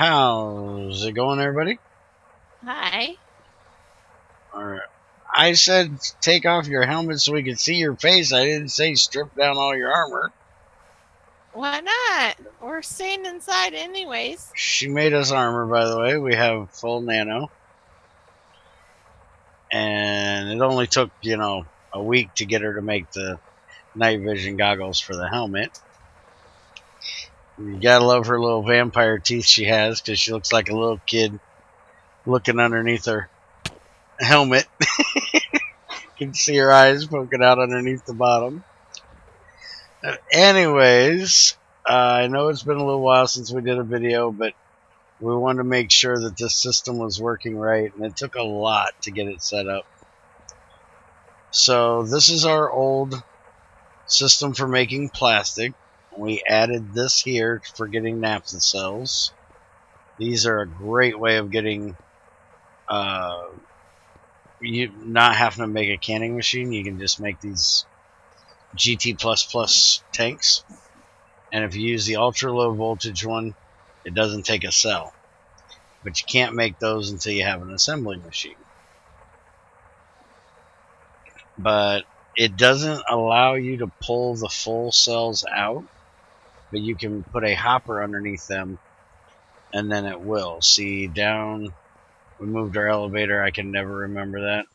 How's it going, everybody? Hi. Alright. I said take off your helmet so we could see your face. I didn't say strip down all your armor. Why not? We're staying inside anyways. She made us armor, by the way. We have full nano. And it only took, a week to get her to make the night vision goggles for the helmet. You gotta love her little vampire teeth she has, because she looks like a little kid looking underneath her helmet. You can see her eyes poking out underneath the bottom. Anyways, I know it's been a little while since we did a video, but we wanted to make sure that this system was working right, and it took a lot to get it set up. So this is our old system for making plastic. We added this here for getting naphtha cells. These are a great way of getting you not having to make a canning machine. You can just make these GT++ tanks. And if you use the ultra low voltage one, it doesn't take a cell. But you can't make those until you have an assembly machine. But it doesn't allow you to pull the full cells out, but you can put a hopper underneath them, and then it will. See, down, we moved our elevator, I can never remember that.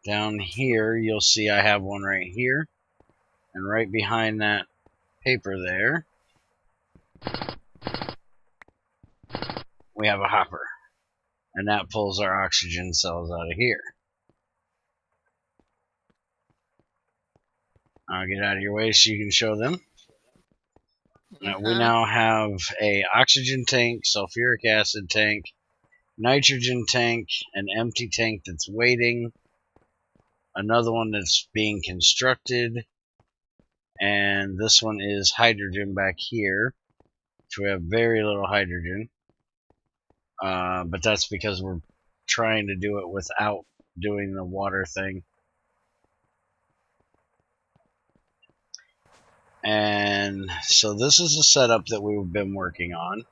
Down here, you'll see I have one right here, and right behind that paper there, we have a hopper, and that pulls our oxygen cells out of here. I'll get out of your way so you can show them. We now have a oxygen tank, sulfuric acid tank, nitrogen tank, an empty tank that's waiting, another one that's being constructed, and this one is hydrogen back here, which we have very little hydrogen, but that's because we're trying to do it without doing the water thing. And so this is the setup that we've been working on.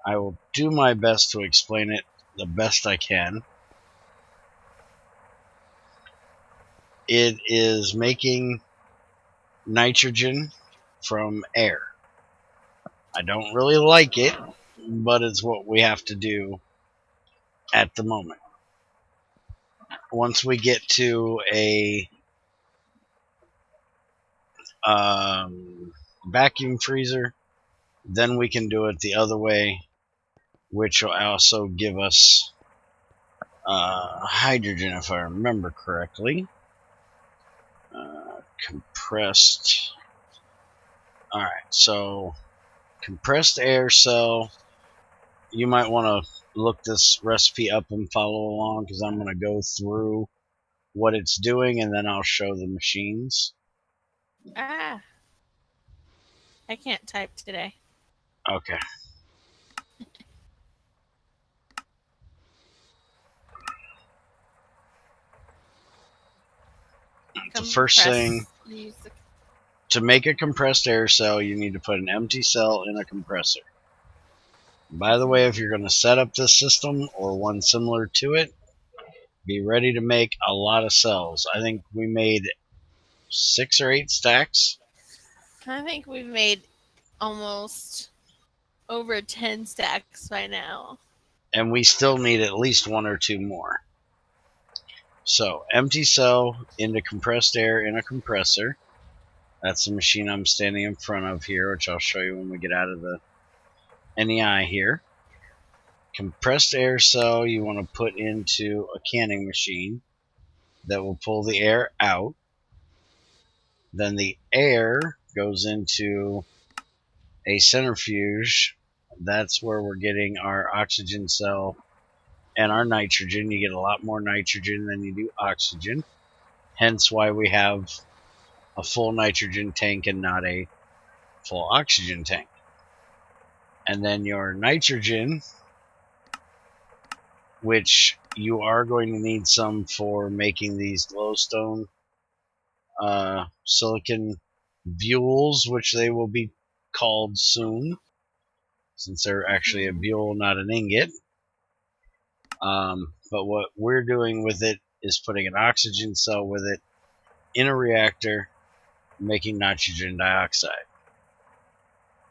I will do my best to explain it the best I can. It is making nitrogen from air. I don't really like it, but it's what we have to do at the moment. Once we get to a vacuum freezer, then we can do it the other way, which will also give us hydrogen, if I remember correctly. Compressed. Alright, so compressed air cell. You might want to look this recipe up and follow along, because I'm going to go through what it's doing, and then I'll show the machines. I can't type today. Okay. The first thing, to make a compressed air cell, you need to put an empty cell in a compressor. By the way, if you're going to set up this system or one similar to it, be ready to make a lot of cells. I think we made 6 or 8 stacks. I think we've made almost over 10 stacks by now. And we still need at least 1 or 2 more. So, empty cell into compressed air in a compressor. That's the machine I'm standing in front of here, which I'll show you when we get out of the NEI here. Compressed air cell you want to put into a canning machine that will pull the air out. Then the air goes into a centrifuge. That's where we're getting our oxygen cell and our nitrogen. You get a lot more nitrogen than you do oxygen. Hence why we have a full nitrogen tank and not a full oxygen tank. And then your nitrogen, which you are going to need some for making these glowstone silicon bules, which they will be called soon. since they're actually a buell, not an ingot. But what we're doing with it is putting an oxygen cell with it in a reactor, making nitrogen dioxide.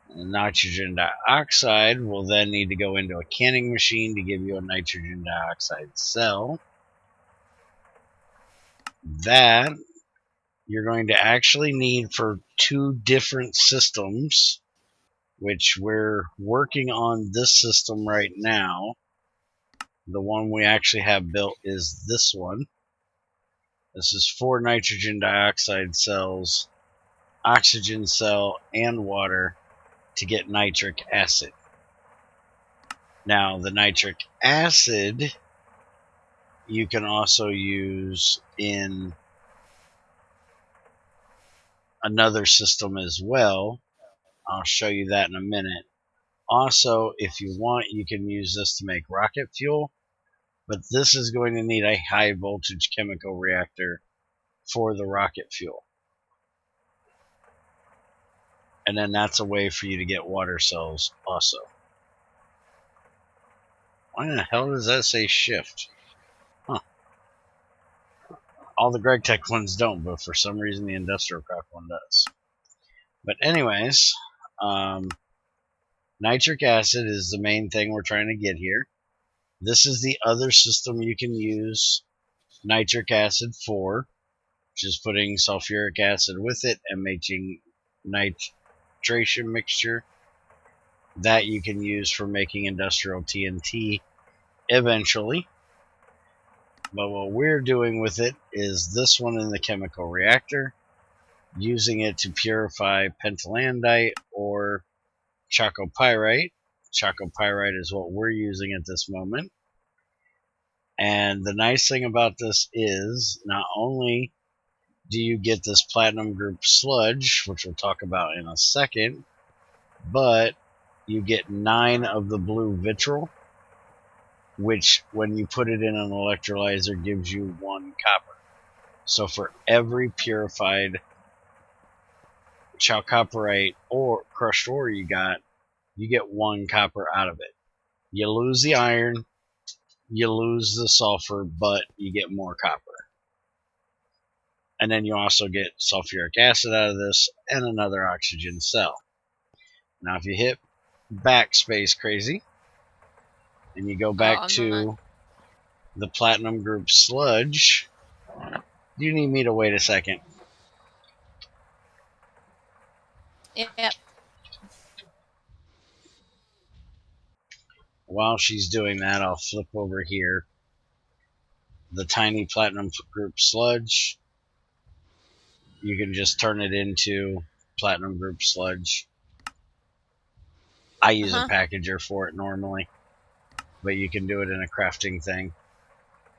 And nitrogen dioxide will then need to go into a canning machine to give you a nitrogen dioxide cell. That you're going to actually need for 2 different systems, which we're working on this system right now. The one we actually have built is this one. This is 4 nitrogen dioxide cells, oxygen cell, and water to get nitric acid. Now, the nitric acid you can also use in another system as well. I'll show you that in a minute. Also, if you want, you can use this to make rocket fuel, but this is going to need a high voltage chemical reactor for the rocket fuel. And then that's a way for you to get water cells also. Why the hell does that say shift? Huh. All the Gregtech ones don't, but for some reason the Industrial Craft one does. But anyways, nitric acid is the main thing we're trying to get here. This is the other system you can use nitric acid for, which is putting sulfuric acid with it and making nitration mixture that you can use for making industrial TNT eventually. But what we're doing with it is this one in the chemical reactor, using it to purify pentylandite or chalcopyrite. Chalcopyrite is what we're using at this moment. And the nice thing about this is not only do you get this platinum group sludge, which we'll talk about in a second, but you get 9 of the blue vitriol, which when you put it in an electrolyzer gives you 1 copper. So for every purified chalcopyrite or crushed ore you get 1 copper out of it. You lose the iron, you lose the sulfur, but you get more copper. And then you also get sulfuric acid out of this and another oxygen cell. Now if you hit backspace crazy and you go back to the platinum group sludge, do you need me to wait a second? Yep. While she's doing that, I'll flip over here. The tiny platinum group sludge, you can just turn it into platinum group sludge. I use a packager for it normally, but you can do it in a crafting thing.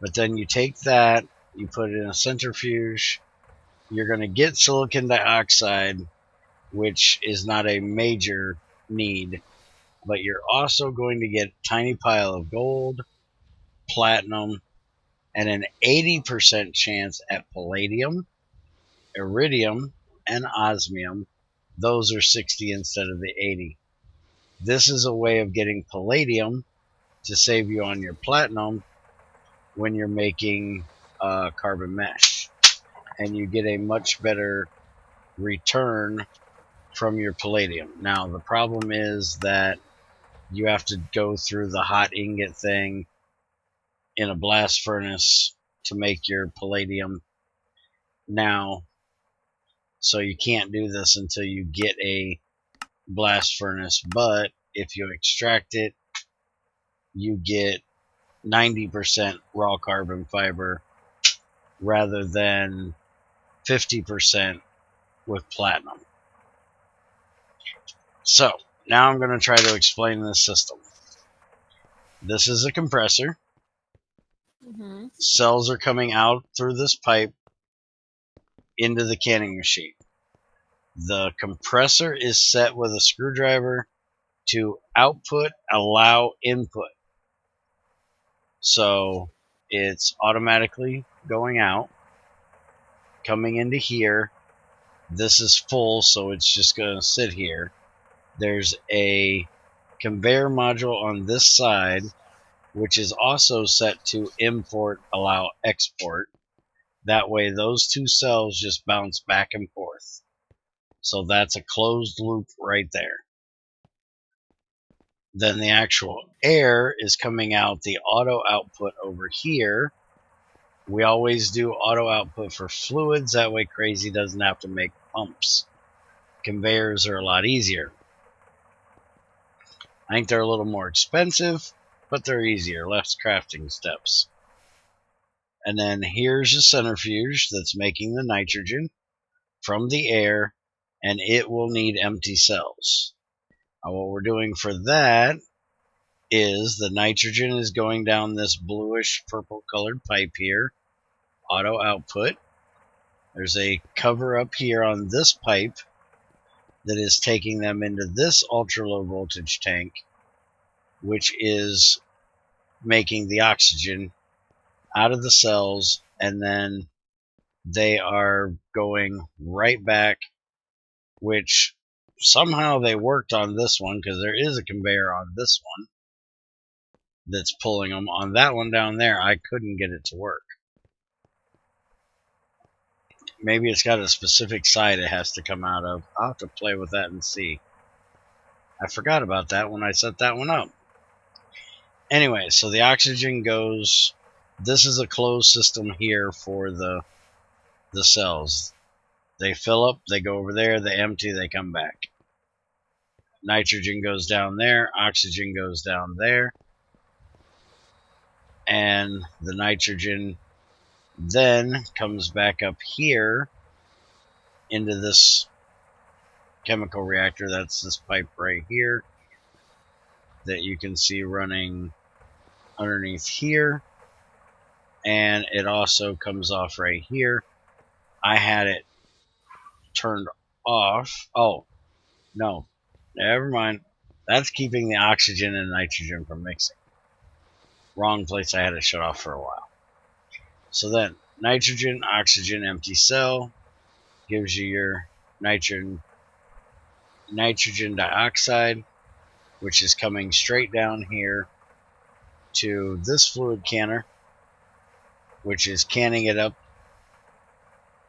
But then you take that, you put it in a centrifuge, you're going to get silicon dioxide, which is not a major need, but you're also going to get a tiny pile of gold, platinum, and an 80% chance at palladium, iridium, and osmium. Those are 60 instead of the 80. This is a way of getting palladium to save you on your platinum when you're making carbon mesh. And you get a much better return from your palladium. Now, the problem is that you have to go through the hot ingot thing in a blast furnace to make your palladium now. So you can't do this until you get a blast furnace, but if you extract it, you get 90% raw carbon fiber rather than 50% with platinum. So now I'm going to try to explain this system. This is a compressor. Cells are coming out through this pipe into the canning machine. The compressor is set with a screwdriver to output, allow input. So it's automatically going out, coming into here. This is full, so it's just going to sit here. There's a conveyor module on this side, which is also set to import, allow export. That way those two cells just bounce back and forth. So that's a closed loop right there. Then the actual air is coming out the auto output over here. We always do auto output for fluids. That way Crazy doesn't have to make pumps. Conveyors are a lot easier. I think they're a little more expensive, but they're easier, less crafting steps. And then here's a centrifuge that's making the nitrogen from the air, and it will need empty cells. Now what we're doing for that is the nitrogen is going down this bluish purple colored pipe here, auto output. There's a cover up here on this pipe that is taking them into this ultra low voltage tank, which is making the oxygen out of the cells, and then they are going right back, which somehow they worked on this one because there is a conveyor on this one that's pulling them. On that one down there, I couldn't get it to work. Maybe it's got a specific side it has to come out of. I'll have to play with that and see. I forgot about that when I set that one up. Anyway, so the oxygen goes... This is a closed system here for the cells. They fill up, they go over there, they empty, they come back. Nitrogen goes down there, oxygen goes down there, and the nitrogen then comes back up here into this chemical reactor. That's this pipe right here that you can see running underneath here, and it also comes off right here. I had it turned off. Oh, no, never mind. That's keeping the oxygen and nitrogen from mixing. Wrong place. I had it shut off for a while. So then nitrogen, oxygen, empty cell gives you your nitrogen dioxide, which is coming straight down here to this fluid canner, which is canning it up.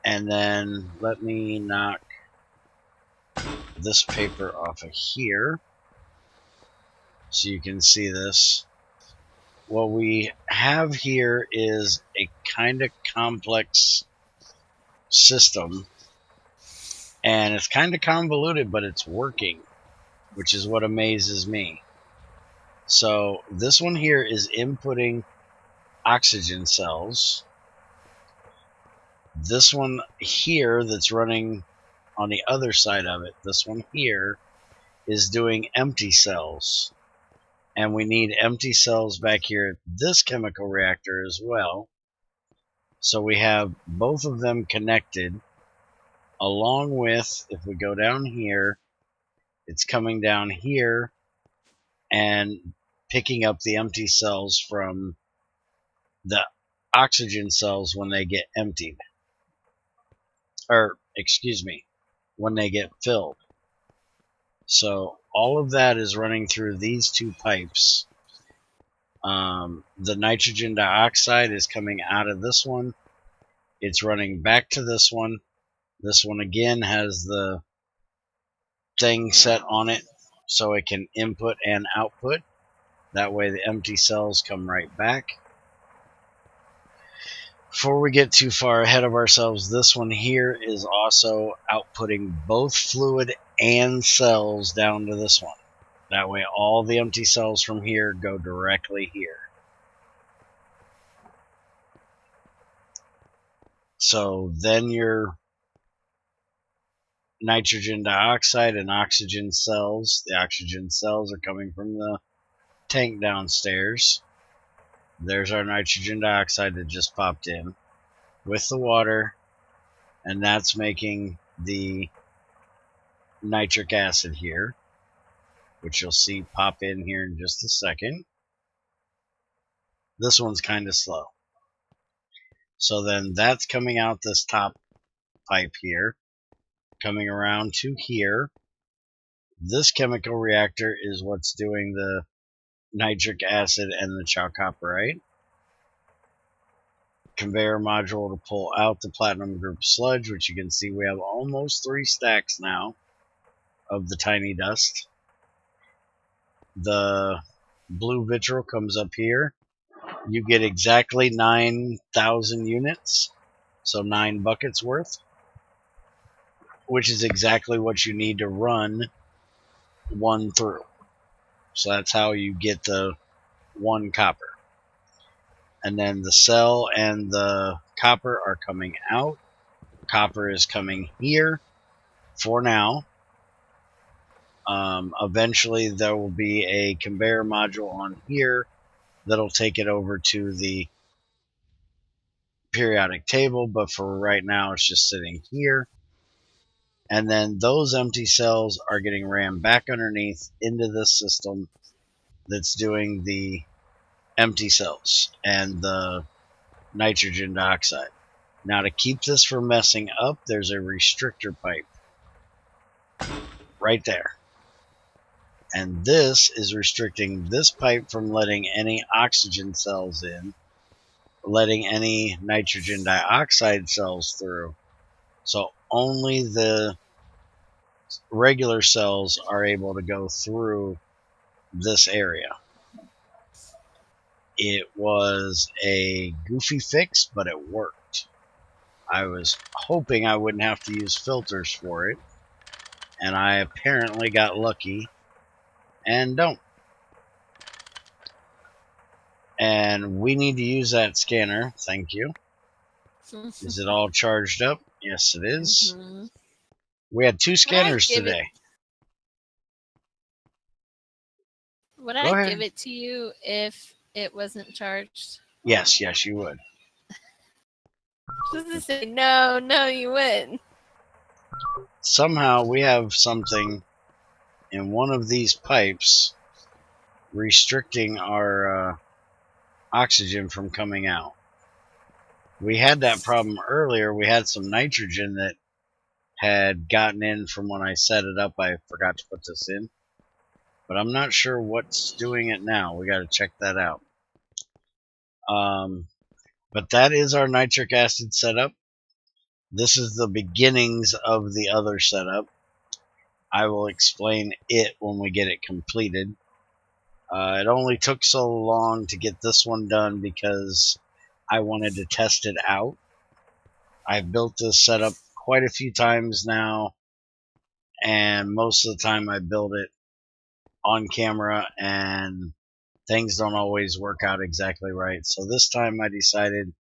And then let me knock this paper off of here so you can see this. What we have here is a kind of complex system, and it's kind of convoluted, but it's working, which is what amazes me. So this one here is inputting oxygen cells. This one here that's running on the other side of it, this one here, is doing empty cells. And we need empty cells back here at this chemical reactor as well. So we have both of them connected, along with, if we go down here, it's coming down here and picking up the empty cells from the oxygen cells when they get emptied. Or, excuse me, when they get filled. So all of that is running through these two pipes. The nitrogen dioxide is coming out of this one. It's running back to this one. This one again has the thing set on it so it can input and output. That way the empty cells come right back. Before we get too far ahead of ourselves, this one here is also outputting both fluid and cells down to this one. That way all the empty cells from here go directly here. So then your nitrogen dioxide and oxygen cells, the oxygen cells are coming from the tank downstairs. There's our nitrogen dioxide that just popped in with the water, and that's making the nitric acid here, which you'll see pop in here in just a second. This one's kind of slow. So then that's coming out this top pipe here, coming around to here. This chemical reactor is what's doing the nitric acid and the chalcopyrite. Conveyor module to pull out the platinum group sludge, which you can see we have almost 3 stacks now of the tiny dust. The blue vitriol comes up here. You get exactly 9,000 units, so 9 buckets worth, which is exactly what you need to run one through. So that's how you get the 1 copper. And then the cell and the copper are coming out. Copper is coming here for now. Eventually there will be a conveyor module on here that'll take it over to the periodic table, but for right now it's just sitting here. And then those empty cells are getting rammed back underneath into this system that's doing the empty cells and the nitrogen dioxide. Now, to keep this from messing up, there's a restrictor pipe right there. And this is restricting this pipe from letting any oxygen cells in, letting any nitrogen dioxide cells through. So only the regular cells are able to go through this area. It was a goofy fix, but it worked. I was hoping I wouldn't have to use filters for it, and I apparently got lucky and don't. And we need to use that scanner. Thank you. Is it all charged up? Yes, it is. Mm-hmm. We had 2 scanners today. Would Go I ahead. give it to you if it wasn't charged? Yes, you would. Just to say, no, you wouldn't. Somehow we have something in one of these pipes restricting our oxygen from coming out. We had that problem earlier. We had some nitrogen that had gotten in from when I set it up. I forgot to put this in, but I'm not sure what's doing it now. We got to check that out. But that is our nitric acid setup. This is the beginnings of the other setup. I will explain it when we get it completed. It only took so long to get this one done because I wanted to test it out. I've built this setup quite a few times now, and most of the time I build it on camera and things don't always work out exactly right. So this time I decided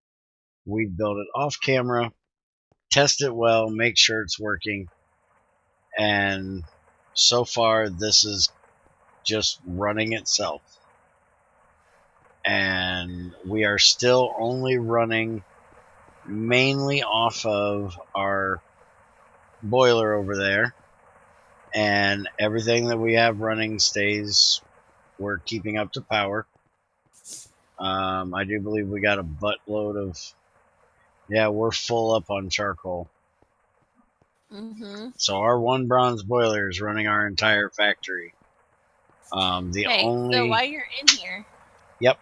we'd build it off camera, test it well, make sure it's working, and so far this is just running itself. And we are still only running mainly off of our boiler over there, and everything that we have running stays. We're keeping up to power. I do believe we got a buttload of, yeah, we're full up on charcoal. Mm-hmm. So our 1 bronze boiler is running our entire factory. So while you're in here, yep,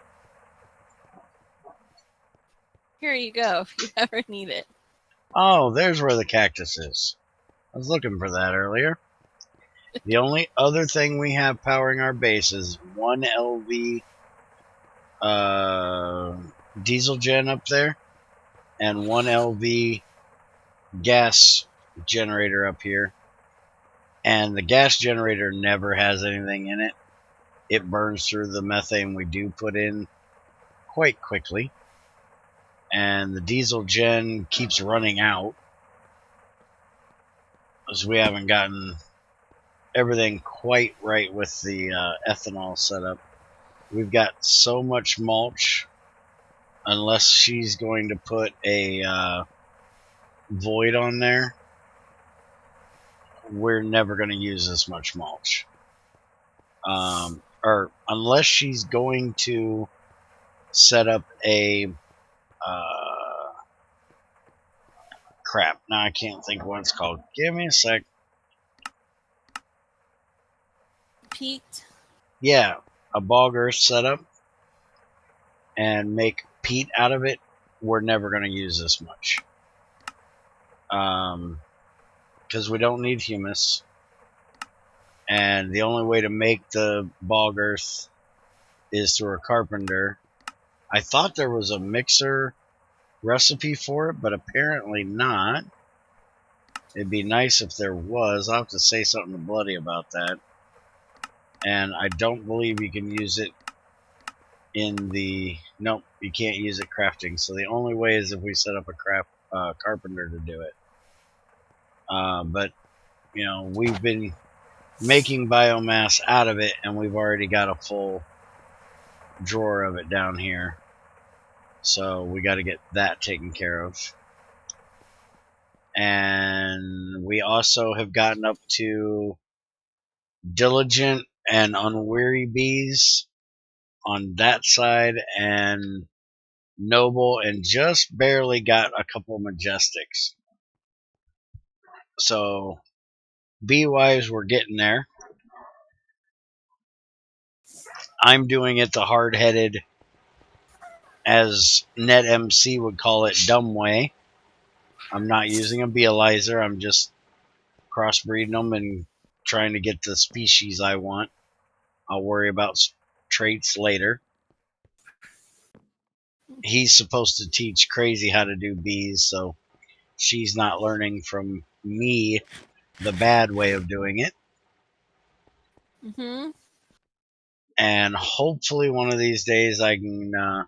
here you go if you ever need it. oh, there's where the cactus is. I was looking for that earlier. The only other thing we have powering our base is 1 LV diesel gen up there and 1 LV gas generator up here. And the gas generator never has anything in it. It burns through the methane we do put in quite quickly. And the diesel gen keeps running out, as we haven't gotten everything quite right with the ethanol setup. We've got so much mulch, unless she's going to put a void on there, we're never going to use this much mulch. Or unless she's going to set up a crap. Now I can't think what it's called. Give me a sec. peat? Yeah, a bog earth setup and make peat out of it. We're never going to use this much. Because we don't need humus. And the only way to make the bog earth is through a carpenter. I thought there was a mixer recipe for it, but apparently not. It'd be nice if there was. I'll have to say something to Bloody about that. And I don't believe you can use it in the... Nope, you can't use it crafting. So the only way is if we set up a carpenter to do it. But, you know, we've been making biomass out of it, and we've already got a full drawer of it down here. So we got to get that taken care of. And we also have gotten up to diligent and unweary bees on that side, and noble, and just barely got a couple majestics. So bee-wise, we're getting there. I'm doing it the hard-headed, as NetMC would call it, dumb way. I'm not using a beealizer. I'm just crossbreeding them and trying to get the species I want. I'll worry about traits later. He's supposed to teach Crazy how to do bees, so she's not learning from me the bad way of doing it. Mm-hmm. And hopefully one of these days I can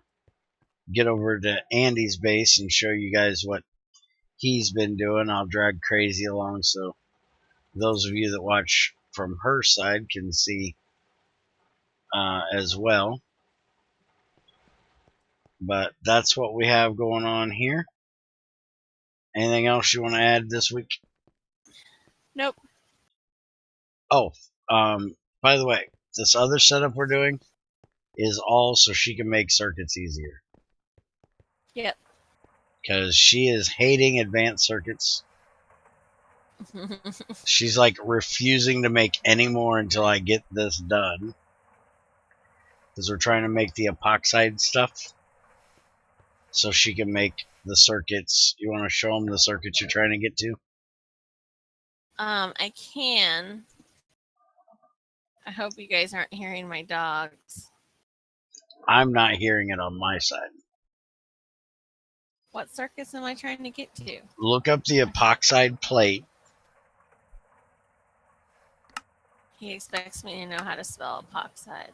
get over to Andy's base and show you guys what he's been doing. I'll drag Crazy along so those of you that watch from her side can see as well. But that's what we have going on here. Anything else you want to add this week? Nope. Oh, by the way, this other setup we're doing is all so she can make circuits easier. Yep. Because she is hating advanced circuits. She's like refusing to make any more until I get this done. Because we're trying to make the epoxide stuff so she can make the circuits. You want to show them the circuits you're trying to get to? I can. I hope you guys aren't hearing my dogs. I'm not hearing it on my side. What circuits am I trying to get to? Look up the epoxide plate. He expects me to know how to spell epoxide.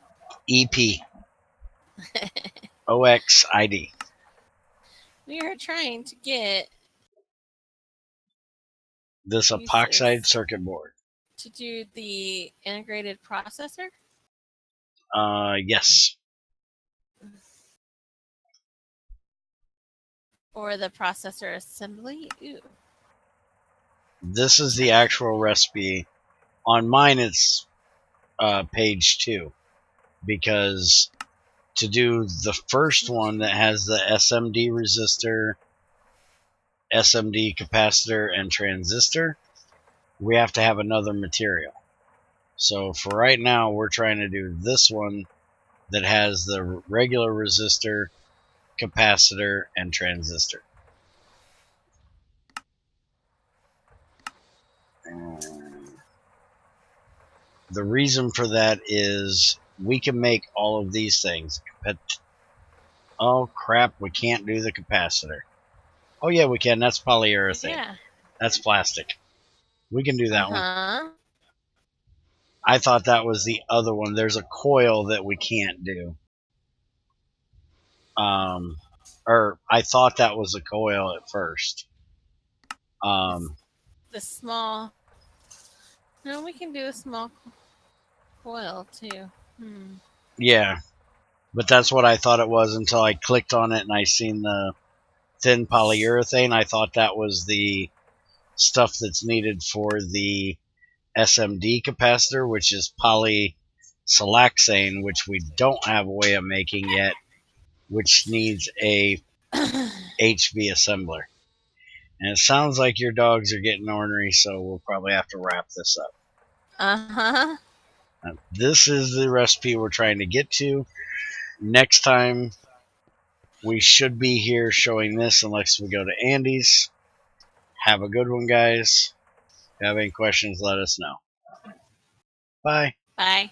EP. OXID. We are trying to get This epoxide circuit board. to do the integrated processor? Yes. Or the processor assembly? Ooh. This is the actual recipe. On mine, it's page 2. Because to do the first one that has the SMD resistor, SMD capacitor, and transistor, we have to have another material. So for right now, we're trying to do this one that has the regular resistor, capacitor, and transistor. The reason for that is we can make all of these things. Oh crap, we can't do the capacitor. Oh yeah, we can. That's polyurethane. Yeah. That's plastic. We can do that one. Uh-huh. I thought that was the other one. There's a coil that we can't do. Or I thought that was a coil at first. The small... No, we can do a small coil, too. Yeah. But that's what I thought it was until I clicked on it and I seen the thin polyurethane. I thought that was the stuff that's needed for the SMD capacitor, which is polysiloxane, which we don't have a way of making yet, which needs a HV assembler. And it sounds like your dogs are getting ornery, so we'll probably have to wrap this up. Uh-huh. This is the recipe we're trying to get to. Next time, we should be here showing this unless we go to Andy's. Have a good one, guys. If you have any questions, let us know. Bye. Bye.